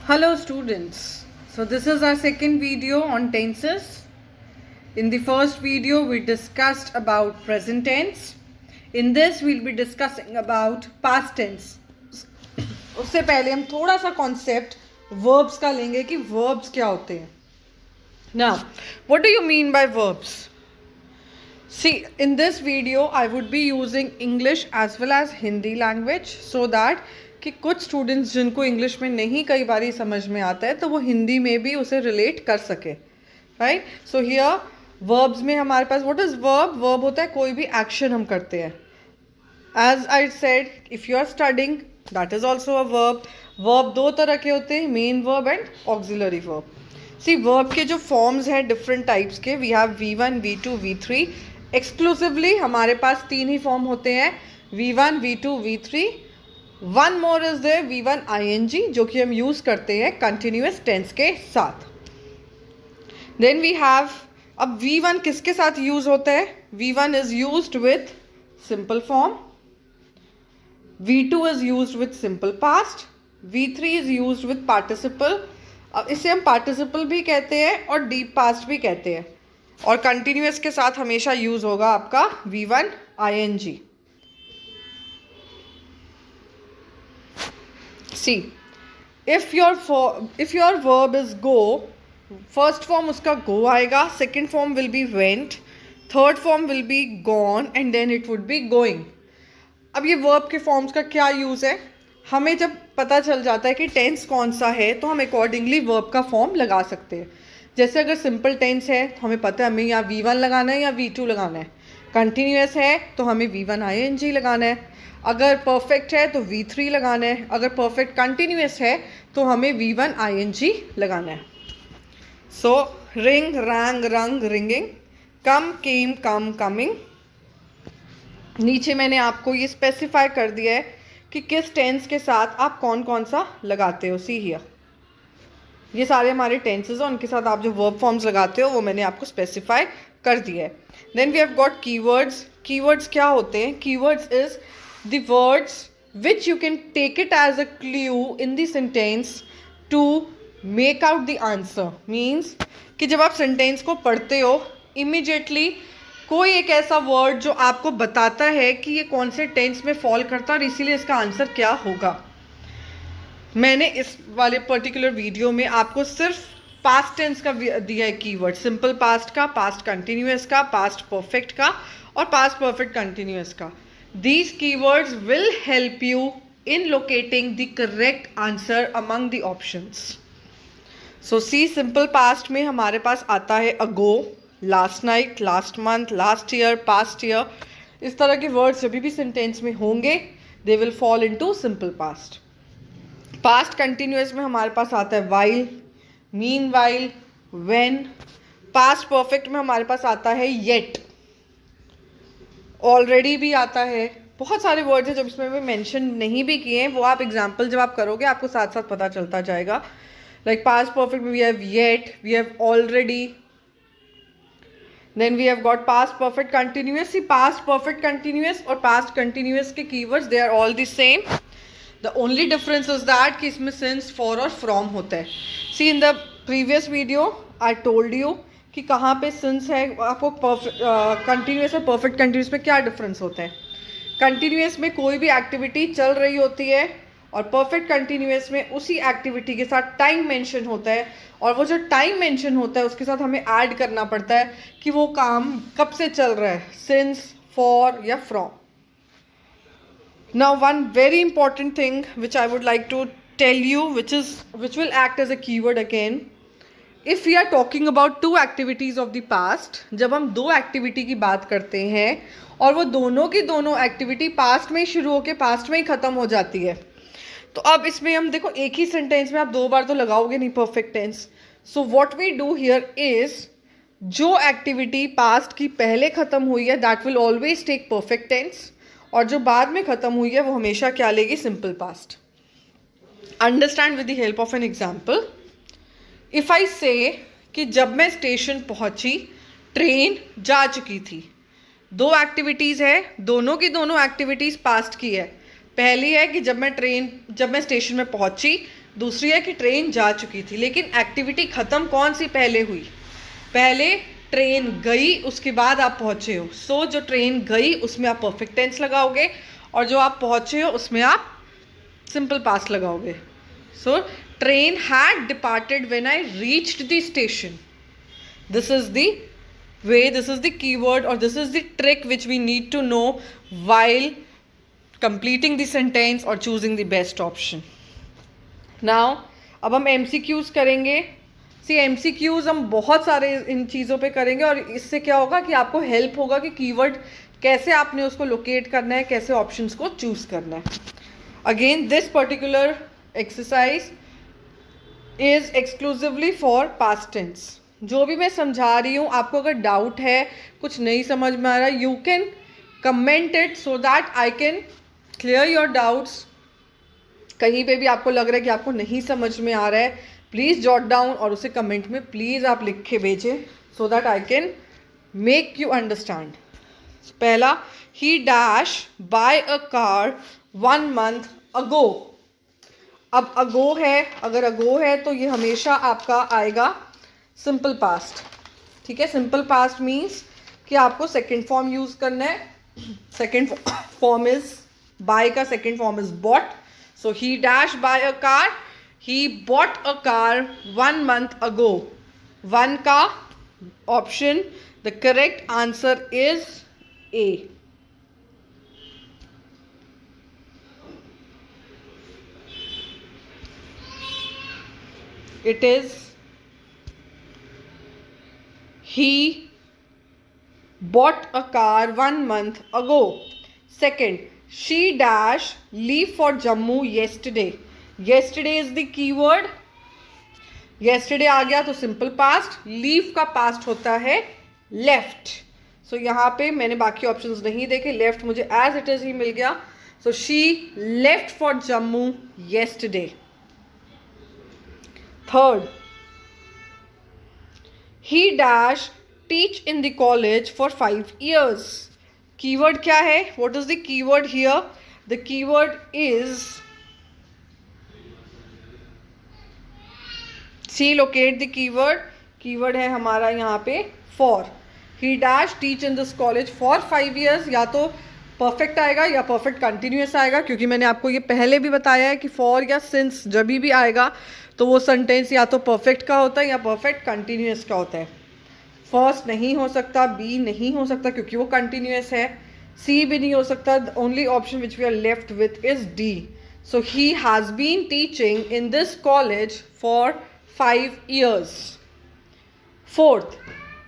Hello students, so this is our second video on tenses. In the first video we discussed about present tense. In this we'll be discussing about past tense. उससे पहले हम थोड़ा सा concept verbs का लेंगे कि verbs क्या होते हैं. Now, what do you mean by verbs? See, in this video I would be using English as well as Hindi language so that कि कुछ स्टूडेंट्स जिनको इंग्लिश में नहीं कई बारी समझ में आता है तो वो हिंदी में भी उसे रिलेट कर सके. राइट. सो हियर वर्ब्स में हमारे पास व्हाट इज वर्ब. वर्ब होता है कोई भी एक्शन हम करते हैं. As I said, if you are studying that is also a verb. Verb दो तरह के होते हैं, main verb and auxiliary verb. See, verb के जो फॉर्म्स हैं डिफरेंट टाइप्स के, we have V1, V2, V3. Exclusively हमारे पास तीन ही फॉर्म होते हैं, V1, V2, V3. One more is there, V1 ING, जो कि हम यूज करते हैं कंटिन्यूस टेंस के साथ. देन वी हैव, अब V1 किसके साथ यूज होता है. V1 is used with simple form, V2 is used with simple past, V3 is used with participle. अब इसे हम पार्टिसिपल भी कहते हैं और डीप पास्ट भी कहते हैं. और कंटिन्यूस के साथ हमेशा यूज होगा आपका V1 ING. See, if your verb is go, first form उसका go आएगा, second form will be went, third form will be gone and then it would be going. अब ये verb के forms का क्या use है. हमें जब पता चल जाता है कि tense कौन सा है तो हम accordingly verb का form लगा सकते हैं. जैसे अगर simple tense है तो हमें पता है हमें यहाँ V1 लगाना है या V2 लगाना है. कंटिन्यूस है तो हमें V1 ING लगाना है. अगर परफेक्ट है तो V3 लगाना है. अगर परफेक्ट कंटिन्यूस है तो हमें V1 ING लगाना है. सो रिंग, रैंग, रंग, रिंगिंग, कम, केम, कम, कमिंग. नीचे मैंने आपको ये स्पेसिफाई कर दिया है कि किस टेंस के साथ आप कौन कौन सा लगाते हो. सी हियर, ये सारे हमारे टेंसेज हैं, उनके साथ आप जो वर्ब फॉर्म्स लगाते हो वो मैंने आपको स्पेसिफाई कर दिया है. Then we have got keywords. Keywords क्या होते हैं. Keywords is the words which you can take it as a clue in the sentence to make out the answer. Means कि जब आप सेंटेंस को पढ़ते हो इमीडिएटली कोई एक ऐसा वर्ड जो आपको बताता है कि ये कौन से टेंस में फॉल करता है और इसीलिए इसका आंसर क्या होगा. मैंने इस वाले पर्टिकुलर वीडियो में आपको सिर्फ पास्ट टेंस का दिया है कीवर्ड. सिंपल पास्ट का, पास्ट कंटिन्यूअस का, पास्ट परफेक्ट का और पास्ट परफेक्ट कंटिन्यूअस का. These keywords will help you in locating the correct answer among the options. So see, simple past में हमारे पास आता है ago, last night, last month, last year, past year. इस तरह के words जब भी sentence में होंगे they will fall into simple past. Past continuous में हमारे पास आता है while, meanwhile, when. Past perfect में हमारे पास आता है yet, ऑलरेडी भी आता है. बहुत सारे वर्ड्स हैं जो इसमें मैं मेंशन नहीं भी किए हैं, वो आप एग्जांपल जब आप करोगे आपको साथ साथ पता चलता जाएगा. लाइक पास्ट परफेक्ट में we have yet, we have already, then we have got past perfect continuous. See, past perfect continuous और पास्ट कंटिन्यूअस के keywords they are all the same. The only difference is that कि इसमें since, for और from होता है. See, in the previous video I told you कि कहाँ पे सिंस है. आपको कंटिन्यूस और परफेक्ट कंटिन्यूस में क्या डिफरेंस होता है. कंटिन्यूस में कोई भी एक्टिविटी चल रही होती है और परफेक्ट कंटिन्यूस में उसी एक्टिविटी के साथ टाइम मेंशन होता है और वो जो टाइम मेंशन होता है उसके साथ हमें ऐड करना पड़ता है कि वो काम कब से चल रहा है, सिंस, फॉर या from. Now one very important thing which I would like to tell you which will act as a keyword again. If we are talking about two activities of the past, जब हम दो activity की बात करते हैं और वो दोनों की दोनों एक्टिविटी पास्ट में ही शुरू होकर पास्ट में ही ख़त्म हो जाती है, तो अब इसमें हम देखो एक ही सेंटेंस में आप दो बार तो लगाओगे नहीं perfect tense. So what we do here is, जो एक्टिविटी पास्ट की पहले ख़त्म हुई है that will always take perfect tense और जो बाद में ख़त्म हुई है वो हमेशा क्या लेगी, simple past. Understand with the help of an example. If I से कि जब मैं स्टेशन पहुंची ट्रेन जा चुकी थी. दो एक्टिविटीज़ है, दोनों की दोनों एक्टिविटीज़ पास्ट की है. पहली है कि जब मैं स्टेशन में पहुंची दूसरी है कि ट्रेन जा चुकी थी, लेकिन एक्टिविटी ख़त्म कौन सी पहले हुई? पहले ट्रेन गई, उसके बाद आप पहुँचे हो। सो जो ट्रेन गई उसमें आप परफेक्ट टेंस लगाओगे, और जो आप पहुँचे हो उसमें आप सिंपल पास्ट लगाओगे। So train had departed when I reached the station. This is the way, this is the keyword or this is the trick which we need to know while completing the sentence or choosing the best option. Now अब हम MCQs करेंगे। सी MCQs हम बहुत सारे इन चीज़ों पे करेंगे, और इससे क्या होगा कि आपको हेल्प होगा कि कीवर्ड कैसे आपने उसको लोकेट करना है, कैसे ऑप्शंस को चूज करना है। Again this particular exercise is exclusively for past tense. जो भी मैं समझा रही हूँ, आपको अगर डाउट है, कुछ नहीं समझ में आ रहा, you can comment it so that I can clear your doubts. कहीं पे भी आपको लग रहा है कि आपको नहीं समझ में आ रहा है, प्लीज़ जॉट डाउन और उसे कमेंट में प्लीज़ आप लिख के भेजें so that I can make you understand. पहला, he dash buy a car 1 month ago. अब अगो है, अगर अगो है तो ये हमेशा आपका आएगा सिंपल पास्ट। ठीक है, सिंपल पास्ट मीन्स कि आपको सेकेंड फॉर्म यूज करना है। सेकेंड फॉर्म इज बाय का second form is bought. So he dash buy a car, he bought a car 1 month अगो। 1 का option, the correct answer is a. It is he bought a car 1 month ago. Second, she dash leave for Jammu yesterday. Yesterday is the keyword. Yesterday आ गया तो simple past. Leave का past होता है left. सो यहाँ पे मैंने बाकी options नहीं देखे, लेफ्ट मुझे एज इट इज ही मिल गया। So she left for Jammu yesterday. Third, he dash teach in the college for 5 years. Keyword क्या है? What is the keyword here? The keyword is, see, locate the keyword. Keyword है हमारा यहाँ पे for. He dash teach in this college for 5 years. या तो perfect आएगा या परफेक्ट कंटिन्यूस आएगा, क्योंकि मैंने आपको ये पहले भी बताया है कि फॉर या सिंस जब भी आएगा तो वो सेंटेंस या तो परफेक्ट का होता है या परफेक्ट कंटिन्यूस का होता है। फर्स्ट नहीं हो सकता, बी नहीं हो सकता क्योंकि वो कंटिन्यूस है, सी भी नहीं हो सकता। The only option which we are left with is D. So he has been teaching in this college for 5 years. Fourth,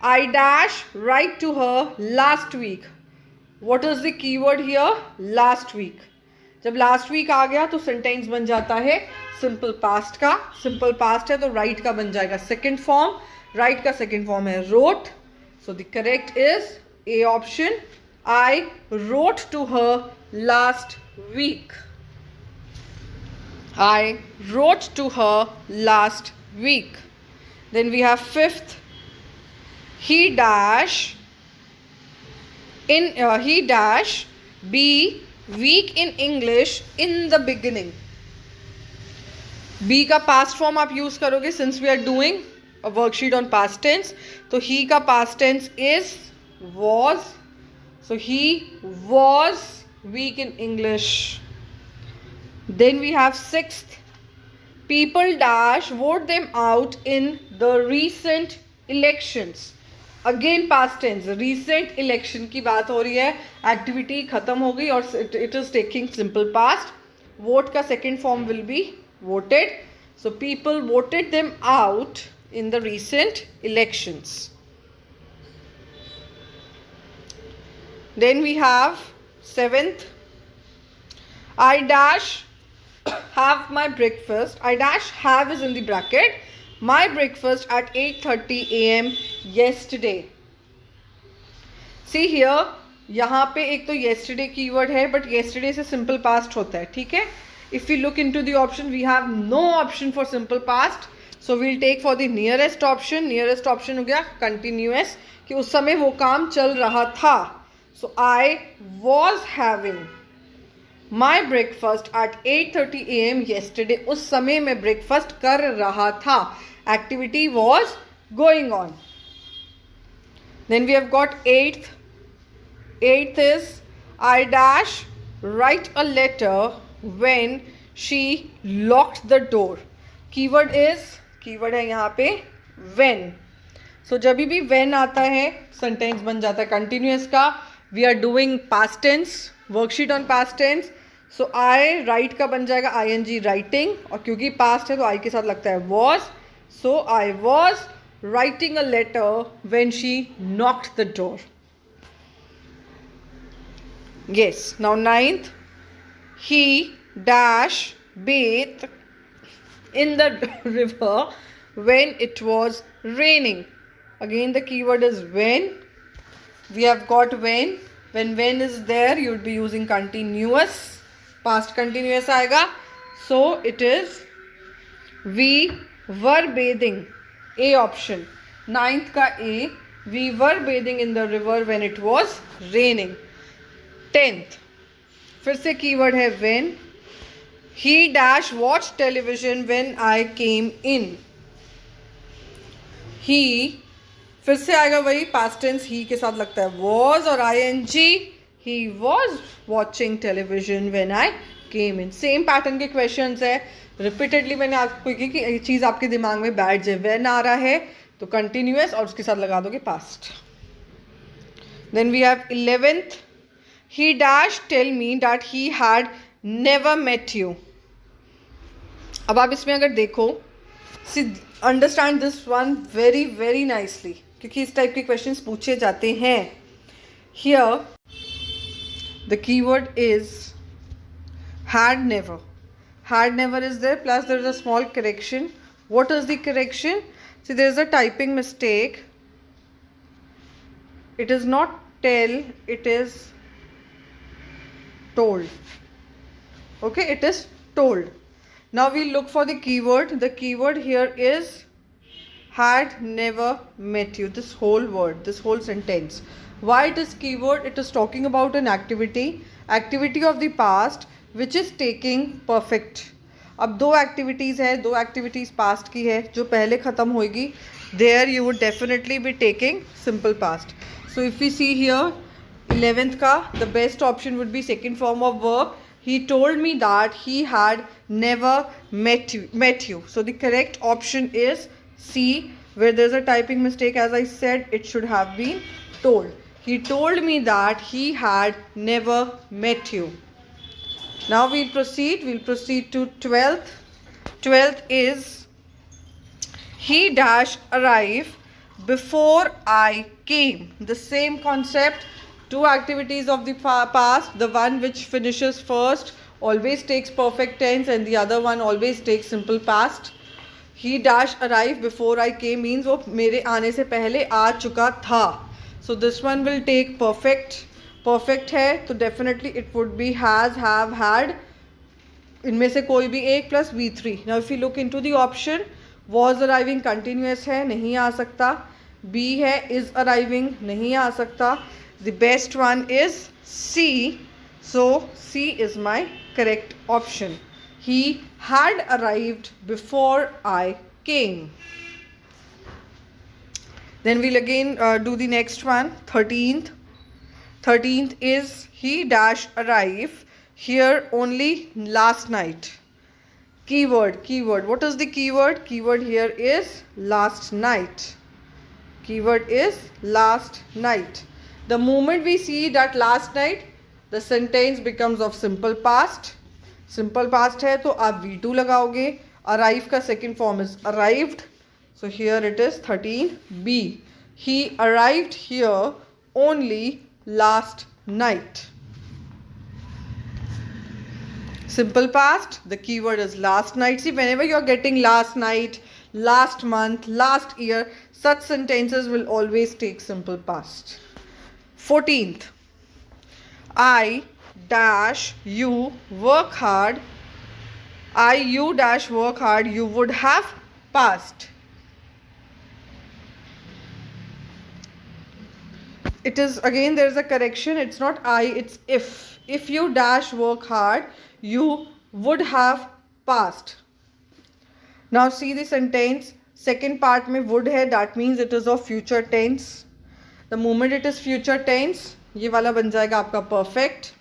I dash write to her last week. What is the keyword here? Last week. जब last week आ गया तो sentence बन जाता है simple past का। Simple past है तो राइट का बन जाएगा सेकेंड फॉर्म। राइट का सेकेंड फॉर्म है wrote. So the correct is A option, I wrote to her last week. I wrote to her last week. Then we have fifth, he dash be weak in English in the beginning. be का past form आप use करोगे since we are doing a worksheet on past tense. तो he का past tense is was. So he was weak in English. Then we have sixth, people dash vote them out in the recent elections. Again past tense, recent election की बात हो रही है, activity खत्म हो गई और it is taking simple past. vote का second form will be voted. So people voted them out in the recent elections. Then we have seventh, I dash have my breakfast. I dash have is in the bracket. My breakfast at 8:30 a.m. yesterday. See here, यहाँ पे एक तो yesterday keyword है, but yesterday से simple past होता है, ठीक है? If we look into the option, we have no option for simple past. So we'll take for the nearest option. Nearest option हो गया continuous, कि उस समय वो काम चल रहा था. So I was having my breakfast at 8:30 AM yesterday. उस समय मैं ब्रेकफास्ट कर रहा था. Activity was going on. Then we have got eighth. Eighth is I dash write a letter when she locked the door. Keyword है यहाँ पे when. So जब भी when आता है सेंटेंस बन जाता है कंटिन्यूअस का. We are doing past tense, worksheet on past tense. So I write का बन जाएगा ing writing, और क्योंकि past है तो I के साथ लगता है was. So I was writing a letter when she knocked the door. Yes. Now ninth, he dash bathed in the river when it was raining. Again the keyword is when. We have got when. When is there, you would be using continuous, past continuous आएगा. So it is we were bathing. A option. Ninth का A. We were bathing in the river when it was raining. 10th. फिर से keyword है when. He dash watched television when I came in. He फिर से आएगा वही past tense ही के साथ लगता है was और ing. He was watching television when I came in. Same pattern के क्वेश्चंस है. रिपीटेडली मैंने आपको की कि ये चीज़ आपके दिमाग में बैठ जाए. when आ रहा है तो कंटिन्यूअस और उसके साथ लगा दोगे past. Then we have 11th. He dash tell me that he had never met you. अब आप इसमें अगर देखो, understand this one very very nicely, क्योंकि इस टाइप के क्वेश्चंस पूछे जाते हैं. Here the keyword is had never. Had never is there, plus there is a small correction. What is the correction? See, there is a typing mistake. It is not tell, it is told. Okay, it is told. Now we look for the keyword. The keyword here is had never met you. This whole word, this whole sentence. Why it is keyword? It is talking about an activity of the past which is taking perfect. अब दो activities है, दो activities past की है जो पहले ख़त्म होगी. There you would definitely be taking simple past. So if we see here 11th का, the best option would be second form of verb. He told me that he had never met you. So the correct option is C, where there's a typing mistake. As I said, it should have been told. He told me that he had never met you. Now we'll proceed to 12th. 12th is he dash arrive before I came. The same concept. Two activities of the past. The one which finishes first always takes perfect tense and the other one always takes simple past. He dash arrive before I came means वो मेरे आने से पहले आ चुका था. So this one will take perfect. Perfect है तो definitely it would be has, have, had. इनमें से कोई भी एक plus V3. Now if you look into the option, was arriving continuous है, नहीं आ सकता. B है is arriving, नहीं आ सकता. The best one is C. So C is my correct option. He had arrived before I came. Then we'll again do the next one. 13th. 13th is he dash arrive here only last night. Keyword. What is the keyword? Keyword here is last night. Keyword is last night. The moment we see that last night, the sentence becomes of simple past. Simple past है तो आप V2 लगाओगे. Arrive का second form is arrived. So here it is 13B. He arrived here only last night. Simple past, the keyword is last night. See, whenever you are getting last night, last month, last year, such sentences will always take simple past. 14th. I dash you work hard. You dash work hard, you would have passed. it is again, there is a correction. It's not I, it's if. If you dash work hard, you would have passed. Now see the sentence. Second part में would है, that means it is of future tense. The moment it is future tense, ये वाला बन जाएगा आपका perfect.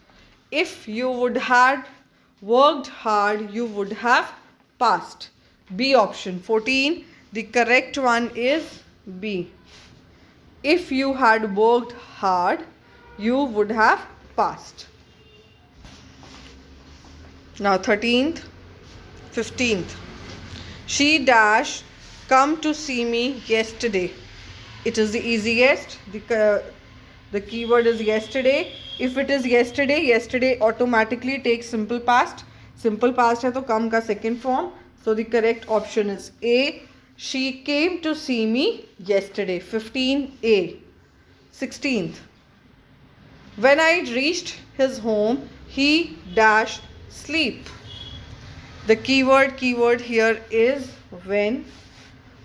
If you would had worked hard, you would have passed. B option 14. The correct one is B. If you had worked hard, you would have passed. Now 13th, 15th. She dash come to see me yesterday. It is the easiest. The keyword is yesterday. If it is yesterday, yesterday automatically takes simple past. Simple past है तो come का second form. So the correct option is A. She came to see me yesterday. 15A. 16th. When I reached his home, he dash sleep. The keyword here is when.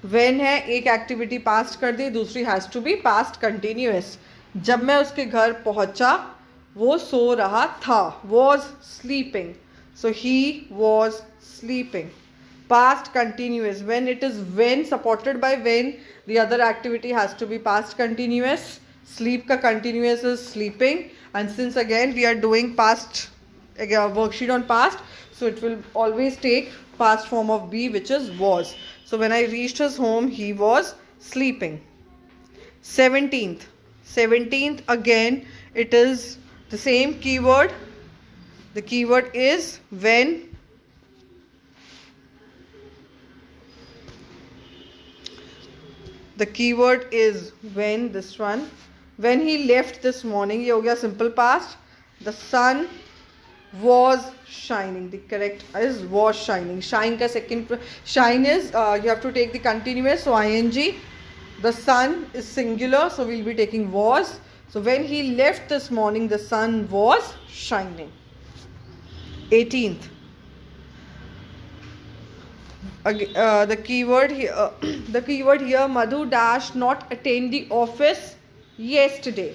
When है एक activity past कर दी, दूसरी has to be past continuous. जब मैं उसके घर पहुंचा वो सो रहा था. Was sleeping. So he was sleeping. Past continuous. When it is when supported by when, the other activity has to be past continuous. Sleep ka continuous is sleeping, and since again we are doing past worksheet on past, so it will always take past form of be, which is was. So when I reached his home, he was sleeping. 17th again it is the same keyword. The keyword is when. The keyword is when. This one. When he left this morning, ये हो गया simple past. The sun was shining. The correct is was shining. Shine का second. Shine is you have to take the continuous, so ing. The sun is singular, so we'll be taking was. So when he left this morning, the sun was shining. 18th. The keyword here, Madhu dash not attend the office yesterday.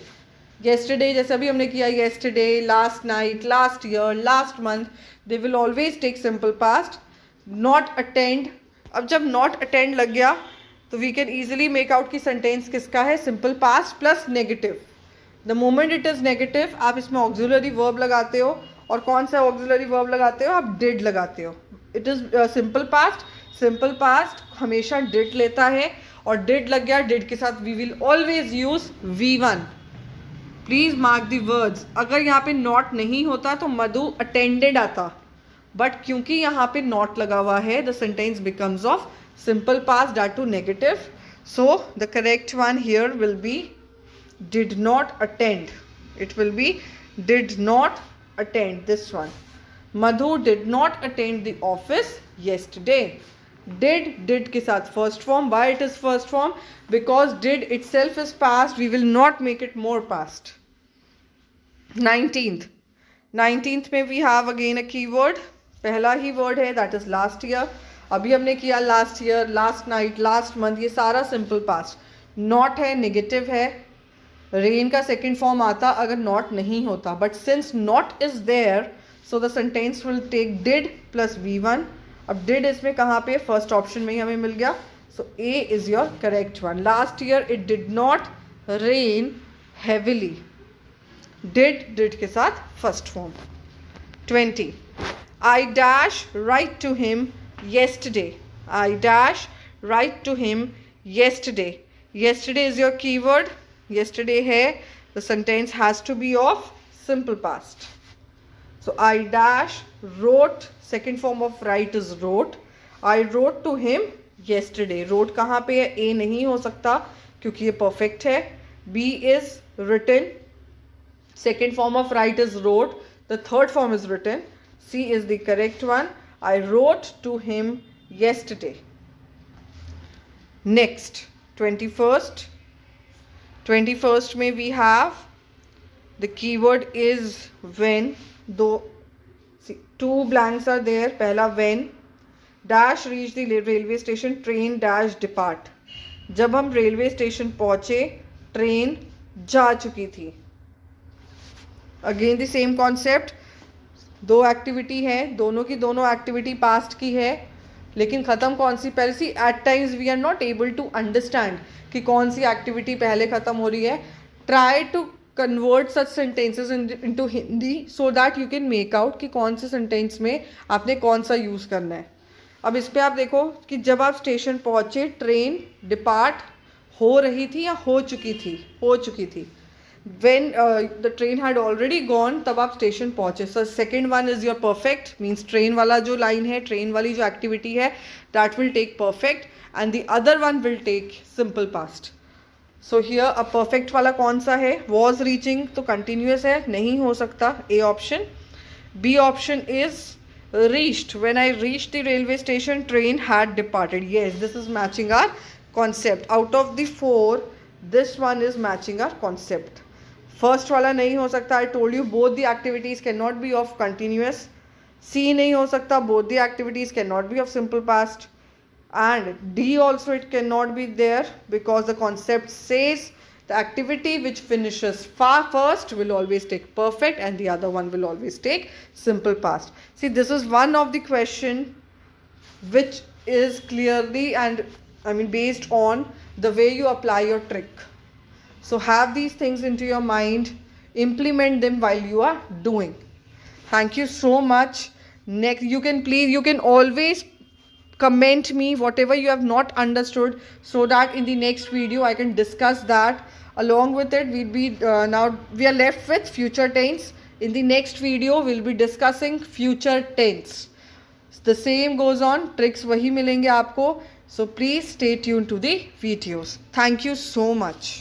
Yesterday जैसे अभी हमने किया yesterday, last night, last year, last month, they will always take simple past. Not attend. अब जब not attend लग गया तो we can easily make out कि sentence किसका है. Simple past plus negative. The moment it is negative, आप इसमें auxiliary verb लगाते हो. और कौन सा auxiliary verb लगाते हो? आप did लगाते हो. It is simple past. Simple past हमेशा डिड लेता है, और डिड लग गया, डिड के साथ we will always use V1. Please mark the words. अगर यहाँ पे नॉट नहीं होता तो मधु अटेंडेड आता, बट क्योंकि यहाँ पे नॉट लगा हुआ है, the sentence becomes of simple past that too negative. So the correct one here will be did not attend. It will be did not attend. This one. Madhu did not attend the office yesterday. Did के साथ first form. Why it is first form? Because did itself is past. We will not make it more past. 19th में we have again a keyword. पहला ही word है, that is last year. अभी हमने किया last year, last night, last month. ये सारा simple past. Not है, negative है. Rain का second form आता अगर not नहीं होता. But since not is there, so the sentence will take did plus V1. अब did इसमें कहाँ पे? फर्स्ट ऑप्शन में ही हमें मिल गया. So A is your correct one. Last year it did not rain heavily. Did के साथ first form. 20. I dash write to him yesterday. I dash write to him yesterday. Yesterday is your keyword. Yesterday है. The sentence has to be of simple past. So I dash wrote. Second form of write is wrote. I wrote to him yesterday. Wrote कहाँ पे है? A नहीं हो सकता क्योंकि ये perfect है. B is written. Second form of write is wrote. The third form is written. C is the correct one. I wrote to him yesterday. Next, 21st. 21st में we have the keyword is when. Though see, two blanks are there. पहला when. Dash reach the railway station. Train dash depart. जब हम railway station पहुँचे, train जा चुकी थी. Again the same concept, दो activity है, दोनों की दोनों एक्टिविटी पास्ट की है, लेकिन ख़त्म कौन सी पहले सी. At times we are not able to understand कि कौन सी एक्टिविटी पहले ख़त्म हो रही है. Try to convert such sentences into Hindi so that you can make out कि कौन से सेंटेंस में आपने कौन सा यूज़ करना है. अब इस पर आप देखो कि जब आप स्टेशन पहुँचे, ट्रेन डिपार्ट हो रही थी या हो चुकी थी. when the train had already gone, तब आप स्टेशन पहुँचे. So second one is your perfect, means train वाला जो लाइन है, ट्रेन वाली जो एक्टिविटी है, that will take perfect and the other one will take simple past. So here अब परफेक्ट वाला कौन सा है? वॉज रीचिंग तो कंटिन्यूस है, नहीं हो सकता, A option. B option is reached, when I reached the railway station train had departed. Yes, this is matching our concept. Out of the four, this one is matching our concept. First वाला नहीं हो सकता. I told you both the activities can not be of continuous. C नहीं हो सकता, both the activities can not be of simple past. And D also it can not be there because the concept says the activity which finishes first will always take perfect and the other one will always take simple past. See, this is one of the question which is clearly and based on the way you apply your trick. So have these things into your mind, implement them while you are doing. Thank you so much. Next, you can always comment me whatever you have not understood so that in the next video I can discuss that. Along with it, now we are left with future tense. In the next video we'll be discussing future tense. The same goes on, tricks वही मिलेंगे आपको. So please stay tuned to the videos. Thank you so much.